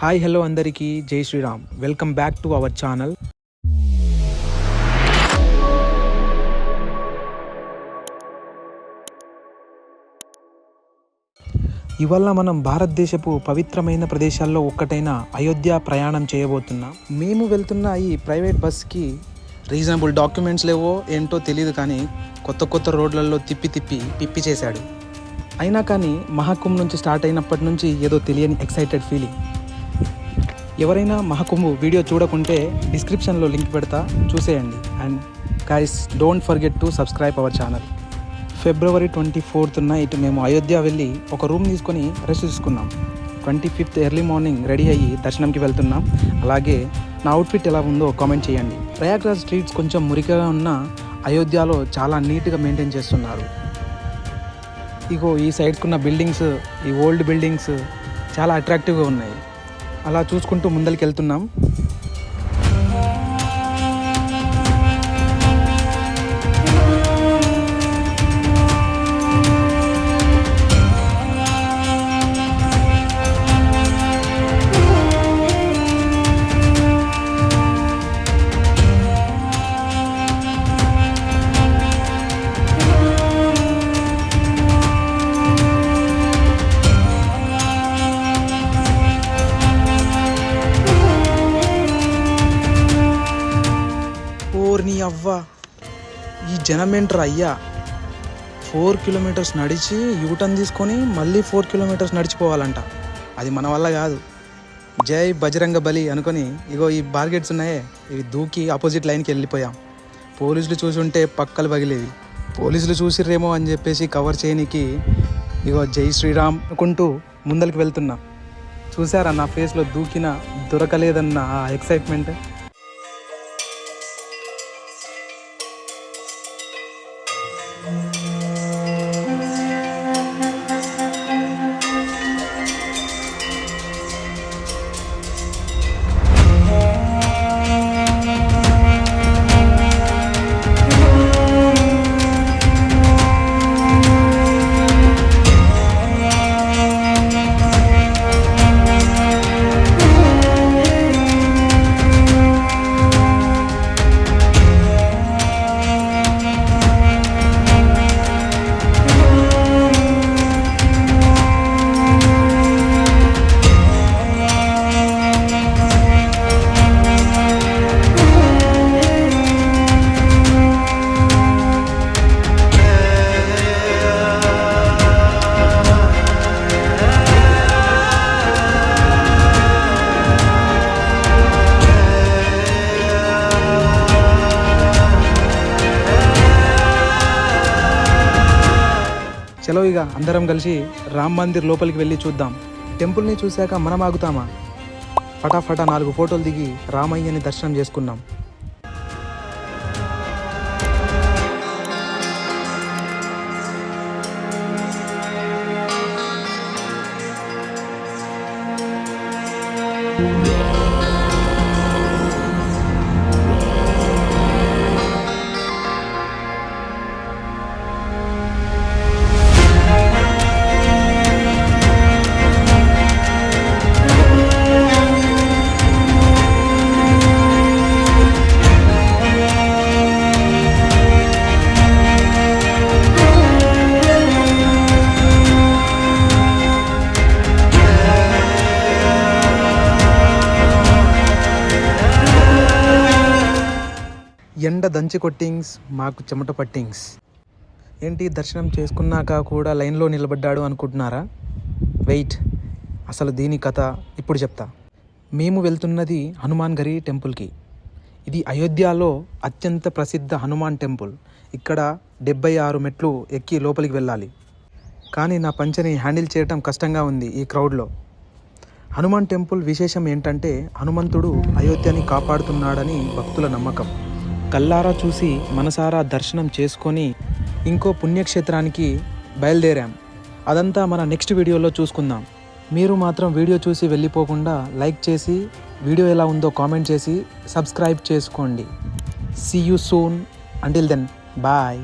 Hi hello అందరికీ జై Shriram. Welcome back to our channel. ఇవాళ మనం భారతదేశపు పవిత్రమైన ప్రదేశాల్లో ఒక్కటైన అయోధ్య ప్రయాణం చేయబోతున్నాం. మేము వెళ్తున్న ఈ ప్రైవేట్ బస్కి రీజనబుల్ డాక్యుమెంట్స్ లేవో ఏంటో తెలియదు, కానీ కొత్త రోడ్లలో పిప్పి చేశాడు. అయినా కానీ మహాకుంభ్ నుంచి స్టార్ట్ అయినప్పటి నుంచి ఏదో తెలియని ఎక్సైటెడ్ ఫీలింగ్. ఎవరైనా మహాకుంభ్ వీడియో చూడకుంటే డిస్క్రిప్షన్లో లింక్ పెడతా, చూసేయండి. And guys, don't forget to subscribe our channel. February 24th night మేము అయోధ్య వెళ్ళి ఒక రూమ్ తీసుకొని రెస్ట్ తీసుకున్నాం. 25th ఎర్లీ మార్నింగ్ రెడీ అయ్యి దర్శనంకి వెళ్తున్నాం. అలాగే నా అవుట్ఫిట్ ఎలా ఉందో కామెంట్ చేయండి. ప్రయాగ్రాజ్ స్ట్రీట్స్ కొంచెం మురికగా ఉన్న అయోధ్యలో చాలా నీట్గా మెయింటైన్ చేస్తున్నారు. ఇగో ఈ సైడ్స్కున్న బిల్డింగ్స్, ఈ ఓల్డ్ బిల్డింగ్స్ చాలా అట్రాక్టివ్గా ఉన్నాయి. అలా చూసుకుంటూ ముందరికి వెళ్తున్నాం. నీ అవ్వ, ఈ జనమేంటర్ అయ్యా! 4 kilometers నడిచి యూటర్న్ తీసుకొని మళ్ళీ 4 kilometers నడిచిపోవాలంట. అది మన వల్ల కాదు. జై బజరంగ బలి అనుకొని ఇగో ఈ బార్గెట్స్ ఉన్నాయే, ఇవి దూకి ఆపోజిట్ లైన్కి వెళ్ళిపోయాం. పోలీసులు చూసి ఉంటే పక్కలు పగిలేవి. పోలీసులు చూసిర్రేమో అని చెప్పేసి కవర్ చేయనికి ఇగో జై శ్రీరామ్ అనుకుంటూ ముందరికి వెళ్తున్నా. చూసారా నా ఫేస్లో దూకిన దొరకలేదన్న ఆ ఎక్సైట్మెంట్. చలో ఇక అందరం కలిసి రామ్ మందిర్ లోపలికి వెళ్ళి చూద్దాం. టెంపుల్ని చూశాక మనం ఆగుతామా? ఫటాఫటా 4 ఫోటోలు దిగి రామయ్యని దర్శనం చేసుకున్నాం. ఎండ దంచి కొట్టింగ్స్, మాకు చెమట పట్టింగ్స్. ఏంటి దర్శనం చేసుకున్నాక కూడా లైన్లో నిలబడ్డాడు అనుకుంటున్నారా? వెయిట్, అసలు దీని కథ ఇప్పుడు చెప్తా. మేము వెళ్తున్నది హనుమాన్ గరి టెంపుల్కి. ఇది అయోధ్యలో అత్యంత ప్రసిద్ధ హనుమాన్ టెంపుల్. ఇక్కడ 76 మెట్లు ఎక్కి లోపలికి వెళ్ళాలి. కానీ నా పంచని హ్యాండిల్ చేయటం కష్టంగా ఉంది ఈ క్రౌడ్లో. హనుమాన్ టెంపుల్ విశేషం ఏంటంటే హనుమంతుడు అయోధ్యని కాపాడుతున్నాడని భక్తుల నమ్మకం. కల్లారా చూసి మనసారా దర్శనం చేసుకొని ఇంకో పుణ్యక్షేత్రానికి బయలుదేరాం. అదంతా మన నెక్స్ట్ వీడియోలో చూసుకుందాం. మీరు మాత్రం వీడియో చూసి వెళ్ళిపోకుండా లైక్ చేసి వీడియో ఎలా ఉందో కామెంట్ చేసి సబ్స్క్రైబ్ చేసుకోండి. See you soon. Until then, bye.